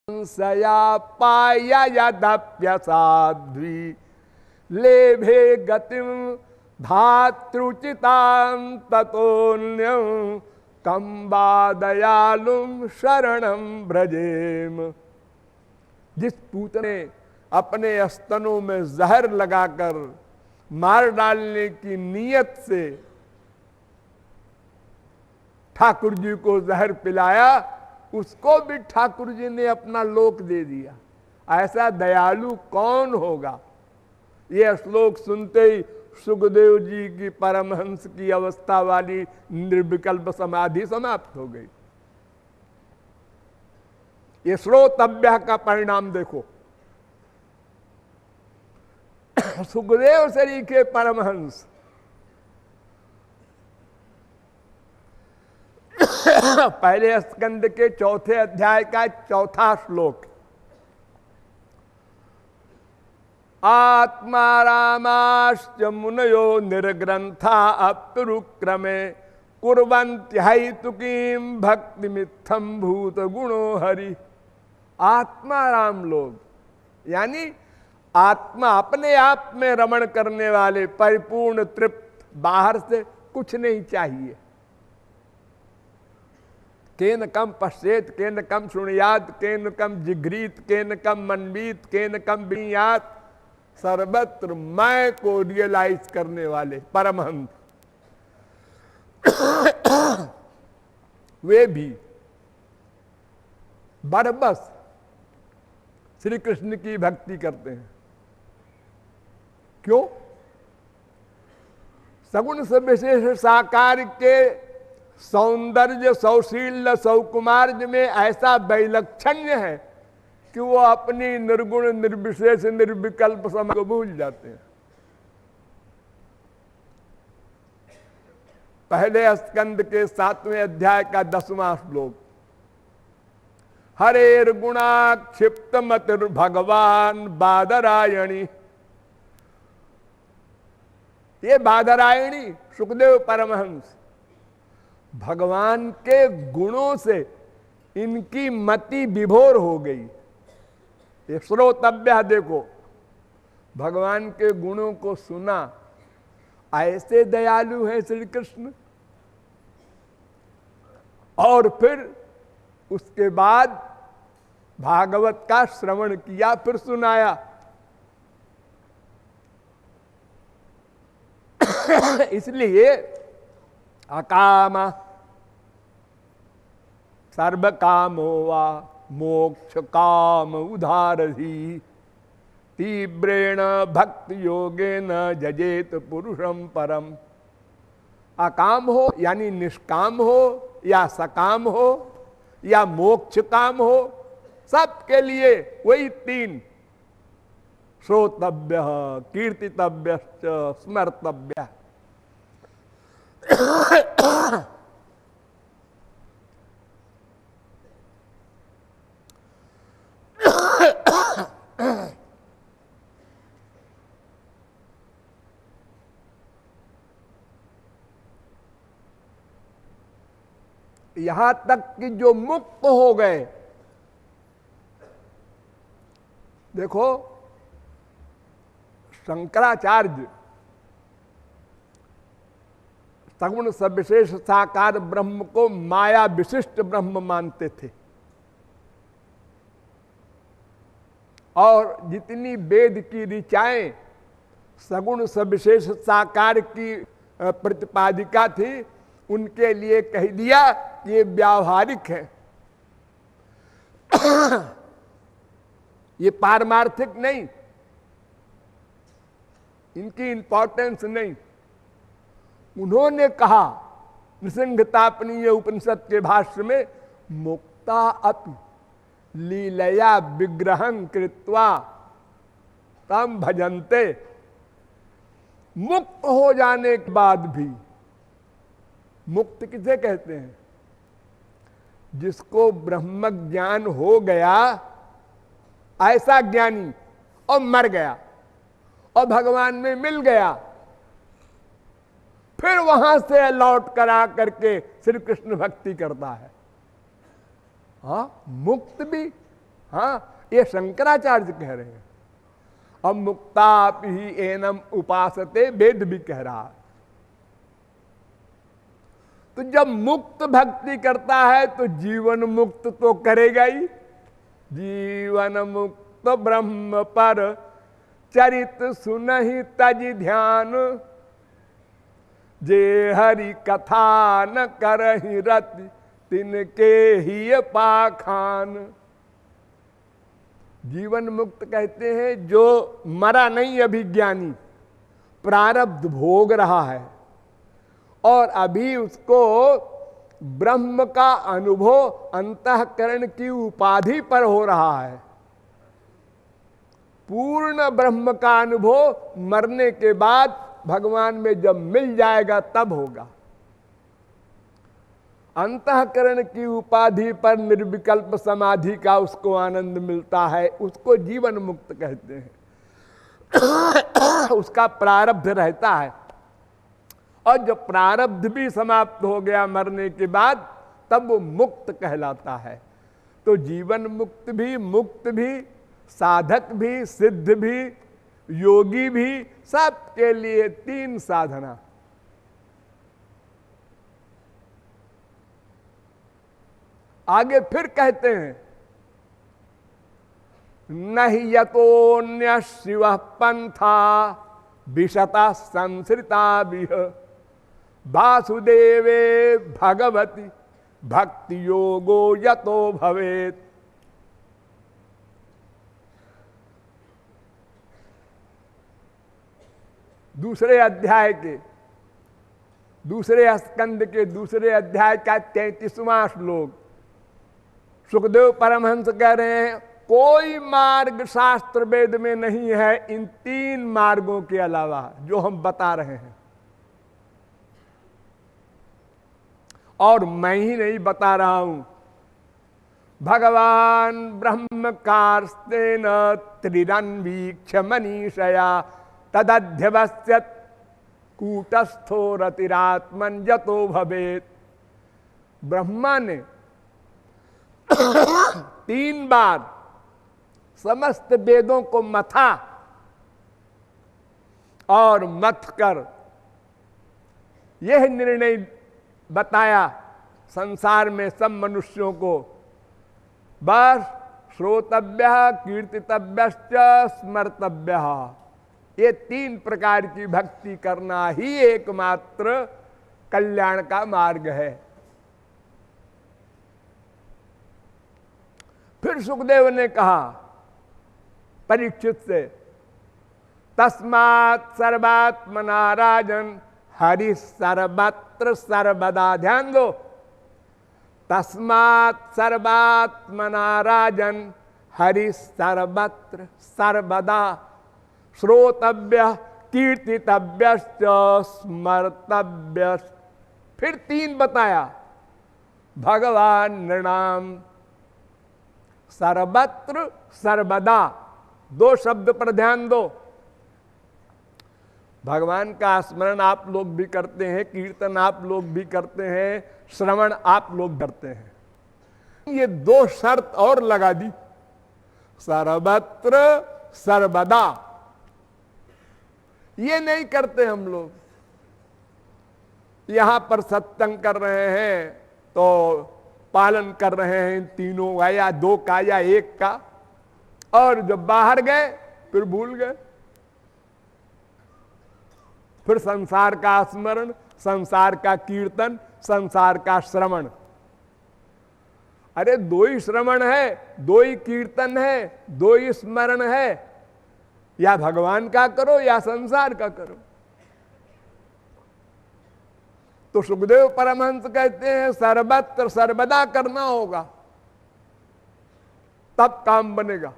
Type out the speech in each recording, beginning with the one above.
सया पाया यदप्यसाध्वी लेभे गतिम धातृचितां ततोन्यं कं वा दयालुं शरणं व्रजेम। जिस पूत ने अपने स्तनों में जहर लगाकर मार डालने की नीयत से ठाकुर जी को जहर पिलाया, उसको भी ठाकुर जी ने अपना लोक दे दिया। ऐसा दयालु कौन होगा? यह श्लोक सुनते ही सुखदेव जी की परमहंस की अवस्था वाली निर्विकल्प समाधि समाप्त हो गई। ये श्रोतव्य का परिणाम देखो। सुखदेव शरी के परमहंस पहले स्कंद के चौथे अध्याय का चौथा श्लोक, आत्मा रामाश्च मुनयो निर्ग्रंथा अप्युरुक्रमे कुर्वन्त्यहैतुकीं भक्तिमित्थं भूत गुणो हरि। आत्मा राम लोग यानी आत्मा अपने आप में रमण करने वाले, परिपूर्ण तृप्त, बाहर से कुछ नहीं चाहिए। केन कम पश्चेत, केन कम सुनियात, केन कम जिघ्रीत, केन कम मनवीत, केन कम विनियात, सर्वत्र मैं को रियलाइज करने वाले परमहंस वे भी बरबस श्री कृष्ण की भक्ति करते हैं। क्यों? सगुण से विशेष साकार के सौंदर्य, सौशील्य, सौकुमार्य में ऐसा वैलक्षण्य है कि वो अपनी निर्गुण, निर्विशेष, निर्विकल्प समय को भूल जाते हैं। पहले स्कंद के 7वें अध्याय का 10वां श्लोक, हरेर गुणाक्षिप्त मतिर भगवान बादरायणी। ये बादरायणी सुखदेव परमहंस भगवान के गुणों से इनकी मति विभोर हो गई। ये श्रोतव्य देखो, भगवान के गुणों को सुना, ऐसे दयालु हैं श्री कृष्ण। और फिर उसके बाद भागवत का श्रवण किया, फिर सुनाया। इसलिए अकाम सर्व कामो वा मोक्ष काम उदारधी तीव्रेण भक्ति योगेन जजेत पुरुषम परम। अकाम हो यानी निष्काम हो या सकाम हो या मोक्ष काम हो, सबके लिए वही तीन, श्रोतव्य, कीर्तितव्य, स्मर्तव्य। यहां तक कि जो मुक्त हो गए, देखो शंकराचार्य सगुण सविशेष साकार ब्रह्म को माया विशिष्ट ब्रह्म मानते थे। और जितनी वेद की ऋचाएं सगुण सविशेष साकार की प्रतिपादिका थी, उनके लिए कह दिया ये व्यावहारिक है, ये पारमार्थिक नहीं, इनकी इंपॉर्टेंस नहीं। उन्होंने कहा नृसिंहतापनीय उपनिषद के भाष्य में, मुक्ता अपि लीलया विग्रहं कृत्वा तम भजन्ते। मुक्त हो जाने के बाद भी, मुक्त किसे कहते हैं? जिसको ब्रह्म ज्ञान हो गया, ऐसा ज्ञानी, और मर गया और भगवान में मिल गया, फिर वहां से लौट कर आ करके श्री कृष्ण भक्ति करता है। हाँ, मुक्त भी, हाँ, ये शंकराचार्य कह रहे हैं। अब मुक्ताप ही एनम उपासते, वेद भी कह रहा है। तो जब मुक्त भक्ति करता है तो जीवन मुक्त तो करेगा ही। जीवन मुक्त ब्रह्म पर चरित सुनहि तज ध्यान, जे हरि कथा न करहि रति तिनके ही पाखान। जीवन मुक्त कहते हैं जो मरा नहीं अभी ज्ञानी, प्रारब्ध भोग रहा है और अभी उसको ब्रह्म का अनुभव अंतःकरण की उपाधि पर हो रहा है। पूर्ण ब्रह्म का अनुभव मरने के बाद भगवान में जब मिल जाएगा तब होगा। अंतःकरण की उपाधि पर निर्विकल्प समाधि का उसको आनंद मिलता है, उसको जीवन मुक्त कहते हैं। उसका प्रारब्ध रहता है और जब प्रारब्ध भी समाप्त हो गया मरने के बाद तब वो मुक्त कहलाता है। तो जीवन मुक्त भी, साधक भी, सिद्ध भी, योगी भी, सबके लिए तीन साधना। आगे फिर कहते हैं, नहीं यतोन्य शिव पंथा विशता संसृता बिह, वासुदेवे भगवती भक्ति योगो यतो भवेत। दूसरे अध्याय के दूसरे स्कंद के दूसरे अध्याय का 33वां श्लोक। सुखदेव परमहंस कह रहे हैं कोई मार्ग शास्त्र वेद में नहीं है इन तीन मार्गों के अलावा जो हम बता रहे हैं। और मैं ही नहीं बता रहा हूं, भगवान ब्रह्म कार्स्तेन त्रिरन्वीक्ष मनीषया तदध्यवस्यत् कूटस्थो रतिरात्मन यतो भवेत। ब्रह्मा ने 3 बार समस्त वेदों को मथा और मथ कर यह निर्णय बताया संसार में सब मनुष्यों को, बस श्रोतव्य कीर्तितव्यश्च स्मर्तव्य, ये 3 प्रकार की भक्ति करना ही एकमात्र कल्याण का मार्ग है। फिर सुखदेव ने कहा परीक्षित से, तस्मात् सर्वात्मना राजन हरि सर्वत्र सर्वदा। ध्यान दो, तस्मात् सर्वात्मना राजन हरि सर्वत्र सर्वदा, श्रोतव्य कीर्तितव्यश्च स्मर्तव्य। फिर 3 बताया, भगवान नृणाम सर्वत्र सर्वदा। 2 शब्द पर ध्यान दो। भगवान का स्मरण आप लोग भी करते हैं, कीर्तन आप लोग भी करते हैं, श्रवण आप लोग करते हैं। ये 2 शर्त और लगा दी, सर्वत्र सर्वदा। ये नहीं करते हम लोग। यहां पर सत्संग कर रहे हैं तो पालन कर रहे हैं इन तीनों का, या 2 का या 1 का, और जब बाहर गए फिर भूल गए। फिर संसार का स्मरण, संसार का कीर्तन, संसार का श्रवण। अरे 2 ही श्रवण है, 2 ही कीर्तन है, 2 ही स्मरण है, या भगवान का करो या संसार का करो। तो सुखदेव परमहंस कहते हैं सर्वत्र सर्वदा करना होगा, तब काम बनेगा।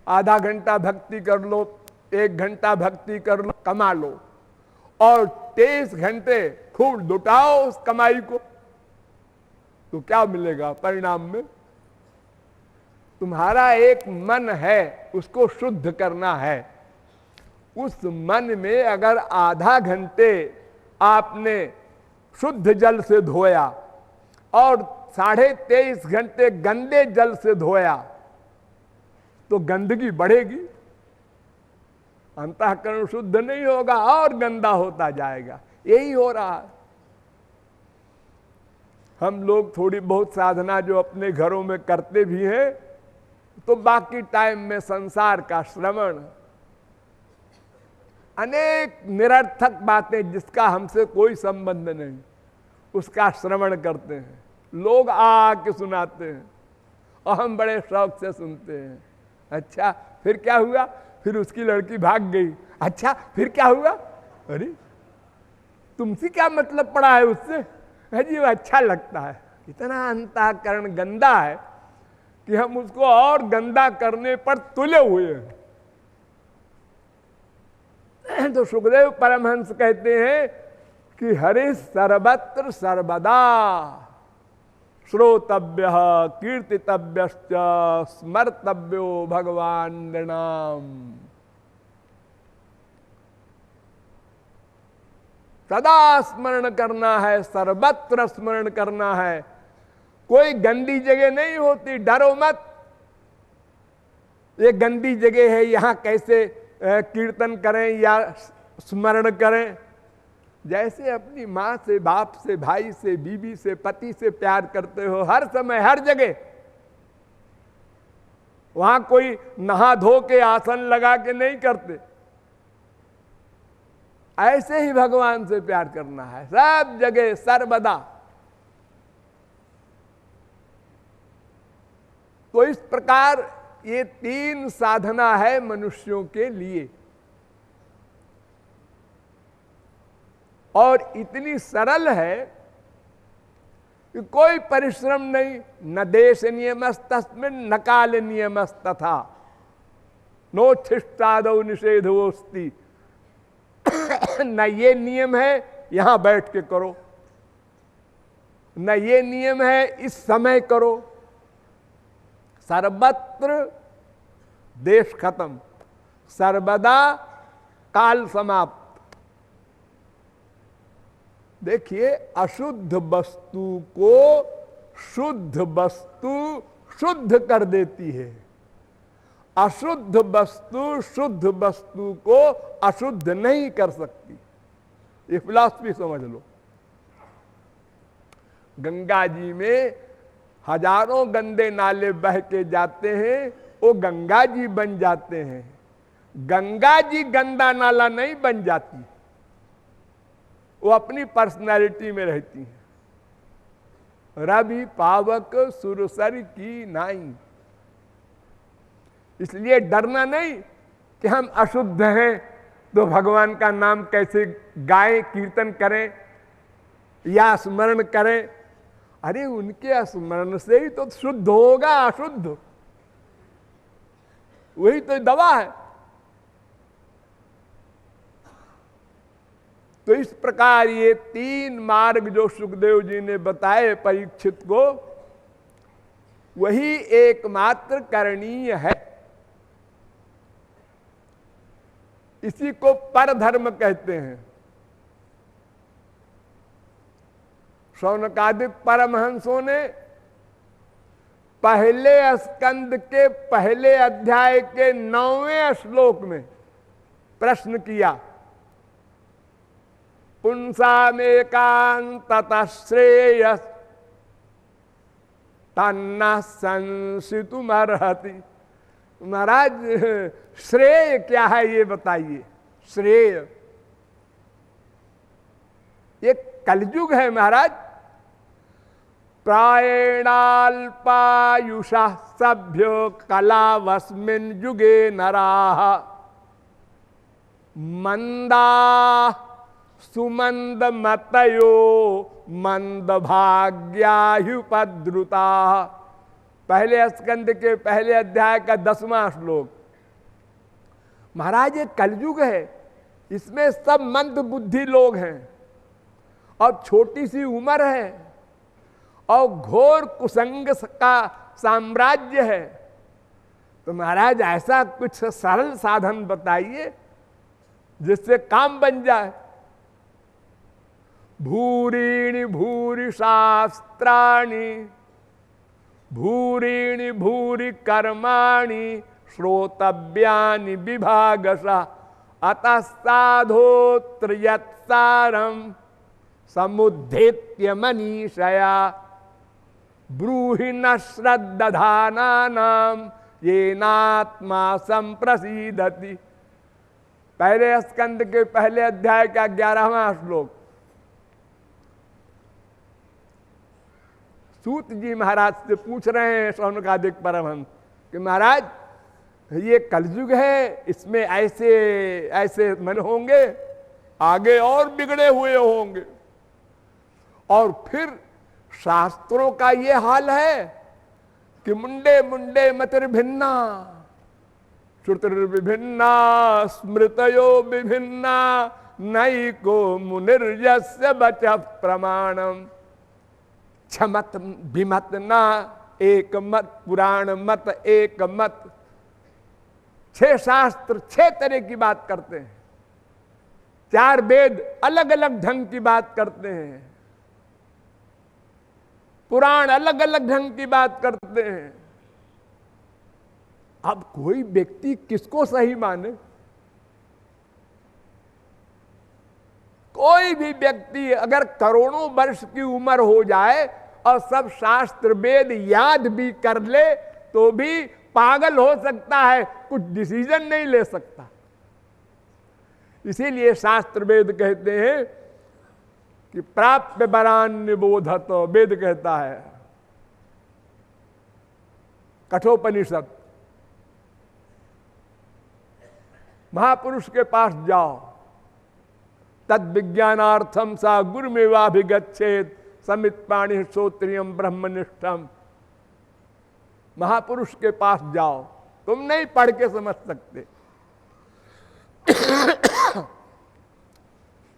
आधा घंटा भक्ति कर लो, 1 घंटा भक्ति कर लो, कमा लो, और 23 घंटे खूब लुटाओ उस कमाई को, तो क्या मिलेगा परिणाम में? तुम्हारा एक मन है, उसको शुद्ध करना है। उस मन में अगर आधा घंटे आपने शुद्ध जल से धोया और 23.5 घंटे गंदे जल से धोया तो गंदगी बढ़ेगी, अंतःकरण शुद्ध नहीं होगा और गंदा होता जाएगा। यही हो रहा है। हम लोग थोड़ी बहुत साधना जो अपने घरों में करते भी हैं, तो बाकी टाइम में संसार का श्रवण, अनेक निरर्थक बातें जिसका हमसे कोई संबंध नहीं, उसका श्रवण करते हैं। लोग आके सुनाते हैं और हम बड़े शौक से सुनते हैं। अच्छा फिर क्या हुआ? फिर उसकी लड़की भाग गई। अच्छा फिर क्या हुआ? अरे तुमसे क्या मतलब पड़ा है उससे? जी अच्छा लगता है। इतना अंतःकरण गंदा है कि हम उसको और गंदा करने पर तुले हुए हैं। तो सुखदेव परमहंस कहते हैं कि हरि सर्वत्र सर्वदा श्रोतव्य कीर्तितव्यश्च स्मर्तव्यो भगवान नृणाम। सदा स्मरण करना है, सर्वत्र स्मरण करना है। कोई गंदी जगह नहीं होती, डरो मत। ये गंदी जगह है, यहां कैसे कीर्तन करें या स्मरण करें? जैसे अपनी माँ से, बाप से, भाई से, बीवी से, पति से प्यार करते हो हर समय हर जगह, वहां कोई नहा धो के आसन लगा के नहीं करते। ऐसे ही भगवान से प्यार करना है सब जगह सर्वदा। तो इस प्रकार ये 3 साधना है मनुष्यों के लिए, और इतनी सरल है कि कोई परिश्रम नहीं। न देश नियमस्तस्मिन् न काल नियमस्तथा नोच्छिष्टादौ निषेधोस्ति। न ये नियम है यहां बैठ के करो, न ये नियम है इस समय करो। सर्वत्र देश खत्म, सर्वदा काल समाप्त। देखिए अशुद्ध वस्तु को शुद्ध वस्तु शुद्ध कर देती है, अशुद्ध वस्तु शुद्ध वस्तु को अशुद्ध नहीं कर सकती। ये फिलॉसफी समझ लो। गंगा जी में हजारों गंदे नाले बह के जाते हैं, वो गंगा जी बन जाते हैं। गंगा जी गंदा नाला नहीं बन जाती, वो अपनी पर्सनैलिटी में रहती है। रवि पावक सुरसर की नाई। इसलिए डरना नहीं कि हम अशुद्ध हैं तो भगवान का नाम कैसे गाएं, कीर्तन करें या स्मरण करें। अरे उनके स्मरण से ही तो शुद्ध होगा अशुद्ध, वही तो दवा है। तो इस प्रकार ये 3 मार्ग जो सुखदेव जी ने बताए परीक्षित को, वही एकमात्र करणीय है। इसी को परधर्म कहते हैं। शौनकादिक परमहंसों ने पहले स्कंद के पहले अध्याय के 9वें श्लोक में प्रश्न किया, पुंसामेकांततः श्रेयस तन्नः संसितुमर्हति। महाराज श्रेय क्या है ये बताइए। श्रेय ये कलयुग है महाराज। प्रायेणाल्पायुषा सभ्यो कलावस्मिन् युगे नराः मंदा सुमंद मतयो मंद भाग्यायुपद्रुता। पहले स्कंद के पहले अध्याय का 10वां श्लोक। महाराज ये कलयुग है, इसमें सब मंद बुद्धि लोग हैं और छोटी सी उम्र है और घोर कुसंग का साम्राज्य है। तो महाराज ऐसा कुछ सरल साधन बताइए जिससे काम बन जाए। भूरीणि भूरि शास्त्राणि भूरीणि भूरि कर्माणि श्रोतव्यानि विभागशः अतः साधोत्र यत्सारं समुद्धृत्य मनीषया ब्रूहि न श्रद्दधानानां येनात्मा संप्रसीदति। पहले स्कंद के पहले अध्याय का 11वां श्लोक। सूत जी महाराज से पूछ रहे हैं शौनकादिक परमहंस कि महाराज ये कलयुग है, इसमें ऐसे ऐसे मन होंगे, आगे और बिगड़े हुए होंगे, और फिर शास्त्रों का ये हाल है कि मुंडे मुंडे मतिर्भिन्ना श्रुतिर्विभिन्ना स्मृतयो विभिन्ना नैको मुनिर्यस्य वचः प्रमाणम क्षमत विमत ना एक मत पुराण मत एक मत। 6 शास्त्र 6 तरह की बात करते हैं, 4 वेद अलग अलग ढंग की बात करते हैं, पुराण अलग अलग ढंग की बात करते हैं। अब कोई व्यक्ति किसको सही माने? कोई भी व्यक्ति अगर करोड़ों वर्ष की उम्र हो जाए और सब शास्त्र वेद याद भी कर ले तो भी पागल हो सकता है, कुछ डिसीजन नहीं ले सकता। इसीलिए शास्त्र वेद कहते हैं कि प्राप्य वरान निबोधत, वेद कहता है, कठोपनिषद। महापुरुष के पास जाओ, तद विज्ञानार्थम सा गुरुमेवाभिगच्छेत समित पाणि श्रोत्रियम ब्रह्मनिष्ठम। महापुरुष के पास जाओ, तुम नहीं पढ़ के समझ सकते।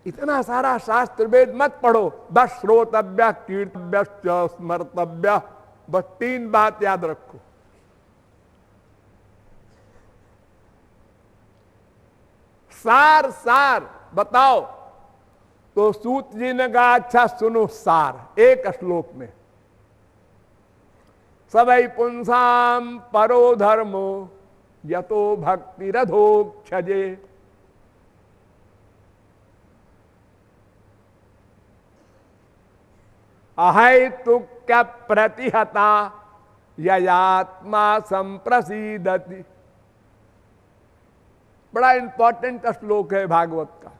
इतना सारा शास्त्र वेद मत पढ़ो, बस श्रोतव्य कीर्तव्य स्मर्तव्य, बस 3 बात याद रखो। सार सार बताओ तो सूत जी ने कहा अच्छा सुनो सार एक श्लोक में। सबई पुंसाम परो धर्मो यतो भक्ति रधोक्षजे। अहैतुक्य प्रतिहता ययात्मा संप्रसीदति। बड़ा इंपॉर्टेंट श्लोक है भागवत का,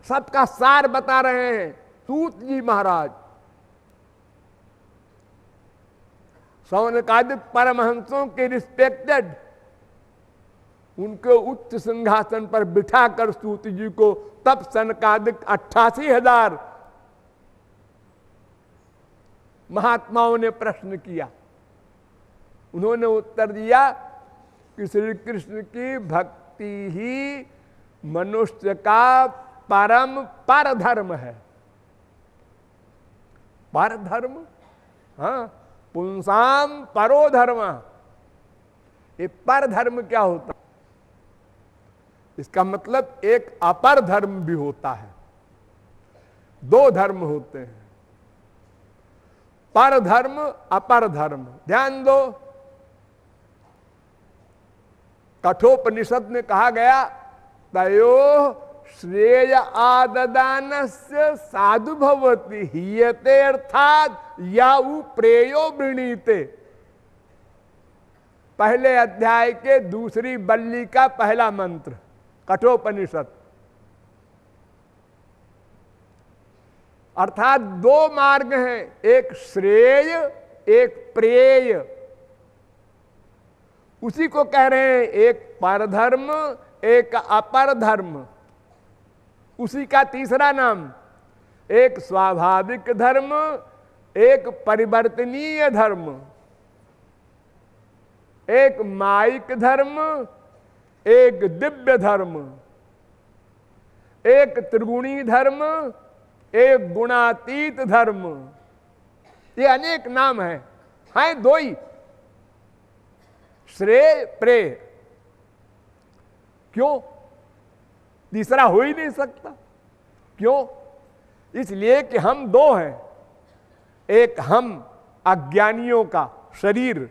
सबका सार बता रहे हैं सूत जी महाराज। शौनकादिक परमहंसों के रिस्पेक्टेड, उनके उच्च सिंहासन पर बिठाकर सूत जी को तब सनकादिक 88,000 महात्माओं ने प्रश्न किया। उन्होंने उत्तर दिया कि श्री कृष्ण की भक्ति ही मनुष्य का परम पर धर्म है। पर धर्म, हाँ, पुंसाम परो धर्म। ये पर धर्म क्या होता? इसका मतलब एक अपर धर्म भी होता है, 2 धर्म होते हैं, पर धर्म अपर धर्म। ध्यान दो, कठोपनिषद में कहा गया तयो श्रेय आददानस्य साधु भवति हीयते अर्थात याउ प्रेयो वृणीते। पहले अध्याय के 2री बल्ली का पहला मंत्र कठोपनिषद। अर्थात 2 मार्ग हैं, एक श्रेय एक प्रेय। उसी को कह रहे हैं एक परधर्म एक अपर धर्म। उसी का तीसरा नाम एक स्वाभाविक धर्म एक परिवर्तनीय धर्म, एक माइक धर्म एक दिव्य धर्म, एक त्रिगुणी धर्म एक गुणातीत धर्म। ये अनेक नाम हैं, 2 ही, श्रेय प्रेय। क्यों? तीसरा हो ही नहीं सकता। क्यों? इसलिए कि हम 2 हैं, एक हम अज्ञानियों का शरीर